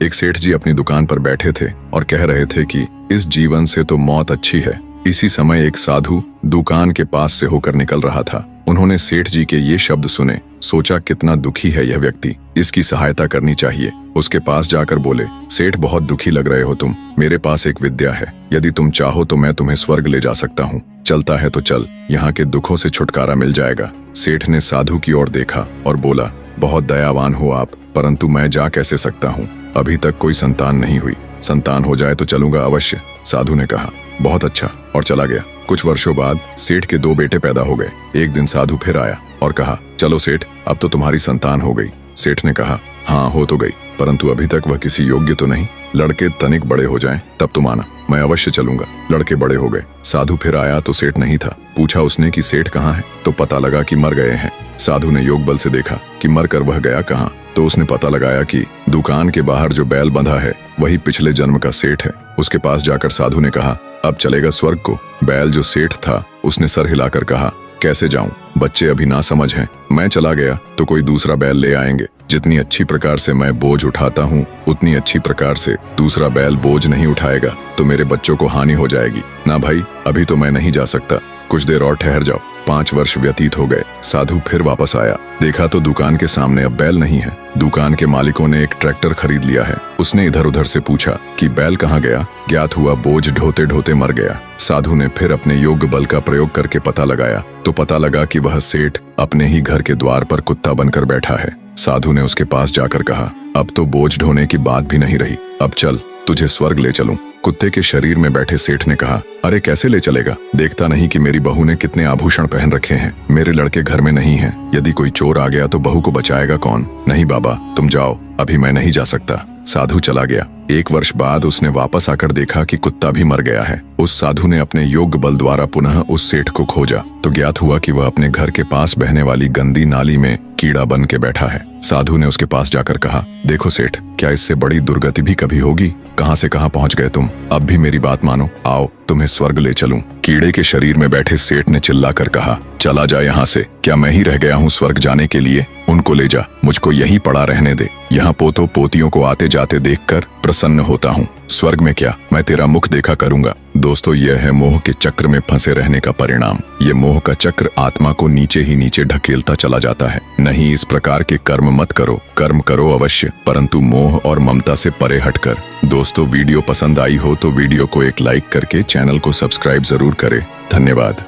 एक सेठ जी अपनी दुकान पर बैठे थे और कह रहे थे कि इस जीवन से तो मौत अच्छी है। इसी समय एक साधु दुकान के पास से होकर निकल रहा था। उन्होंने सेठ जी के ये शब्द सुने, सोचा कितना दुखी है यह व्यक्ति, इसकी सहायता करनी चाहिए। उसके पास जाकर बोले, सेठ बहुत दुखी लग रहे हो तुम, मेरे पास एक विद्या है, यदि तुम चाहो तो मैं तुम्हें स्वर्ग ले जा सकता हूँ। चलता है तो चल, यहाँ के दुखों से छुटकारा मिल जाएगा। सेठ ने साधु की ओर देखा और बोला, बहुत दयावान हो आप, परंतु मैं जा कैसे सकता हूँ? अभी तक कोई संतान नहीं हुई, संतान हो जाए तो चलूंगा अवश्य। साधु ने कहा, बहुत अच्छा, और चला गया। कुछ वर्षों बाद सेठ के 2 बेटे पैदा हो गए। एक दिन साधु फिर आया और कहा, चलो सेठ, अब तो तुम्हारी संतान हो गई। सेठ ने कहा, हाँ हो तो गई, परंतु अभी तक वह किसी योग्य तो नहीं। लड़के तनिक बड़े हो जाएं तब तुम आना, मैं अवश्य चलूंगा। लड़के बड़े हो गए। साधु फिर आया तो सेठ नहीं था। पूछा उसने कि सेठ कहाँ है, तो पता लगा कि मर गए हैं। साधु ने योग बल से देखा कि मरकर वह गया कहाँ, तो उसने पता लगाया कि दुकान के बाहर जो बैल बंधा है वही पिछले जन्म का सेठ है। उसके पास जाकर साधु ने कहा, अब चलेगा स्वर्ग को? बैल जो सेठ था उसने सर हिलाकर कहा, कैसे जाऊं, बच्चे अभी ना समझ हैं, मैं चला गया तो कोई दूसरा बैल ले आएंगे। जितनी अच्छी प्रकार से मैं बोझ उठाता हूँ उतनी अच्छी प्रकार से दूसरा बैल बोझ नहीं उठाएगा तो मेरे बच्चों को हानि हो जाएगी। ना भाई, अभी तो मैं नहीं जा सकता, कुछ देर और ठहर जाओ। 5 वर्ष व्यतीत हो गए। साधु फिर वापस आया, देखा तो दुकान के सामने अब बैल नहीं है। दुकान के मालिकों ने एक ट्रैक्टर खरीद लिया है। उसने इधर उधर से पूछा कि बैल कहाँ गया। ज्ञात हुआ बोझ ढोते ढोते मर गया। साधु ने फिर अपने योग बल का प्रयोग करके पता लगाया तो पता लगा कि वह सेठ अपने ही घर के द्वार पर कुत्ता बनकर बैठा है। साधु ने उसके पास जाकर कहा, अब तो बोझ ढोने की बात भी नहीं रही, अब चल, तुझे स्वर्ग ले चलूं। कुत्ते के शरीर में बैठे सेठ ने कहा, अरे कैसे ले चलेगा? देखता नहीं कि मेरी बहू ने कितने आभूषण पहन रखे हैं? मेरे लड़के घर में नहीं हैं। यदि कोई चोर आ गया तो बहू को बचाएगा कौन? नहीं बाबा, तुम जाओ, अभी मैं नहीं जा सकता। साधु चला गया। 1 वर्ष बाद उसने वापस आकर देखा कि कुत्ता भी मर गया है। उस साधु ने अपने योग बल द्वारा पुनः उस सेठ को खोजा तो ज्ञात हुआ कि वह अपने घर के पास बहने वाली गंदी नाली में कीड़ा बन के बैठा है। साधु ने उसके पास जाकर कहा, देखो सेठ, क्या इससे बड़ी दुर्गति भी कभी होगी? कहां से कहां पहुंच गए तुम? अब भी मेरी बात मानो, आओ तुम्हें स्वर्ग ले चलूं। कीड़े के शरीर में बैठे सेठ ने चिल्लाकर कहा, चला जा यहाँ से, क्या मैं ही रह गया हूँ स्वर्ग जाने के लिए? उनको ले जा, मुझको यहीं पड़ा रहने दे। यहाँ पोतों पोतियों को आते जाते देखकर प्रसन्न होता हूँ। स्वर्ग में क्या, मैं तेरा मुख देखा करूंगा। दोस्तों, यह है मोह के चक्र में फंसे रहने का परिणाम। ये मोह का चक्र आत्मा को नीचे ही नीचे ढकेलता चला जाता है। नहीं, इस प्रकार के कर्म मत करो। कर्म करो अवश्य, परंतु मोह और ममता से परे हटकर। दोस्तों, वीडियो पसंद आई हो तो वीडियो को एक लाइक करके चैनल को सब्सक्राइब जरूर करें। धन्यवाद।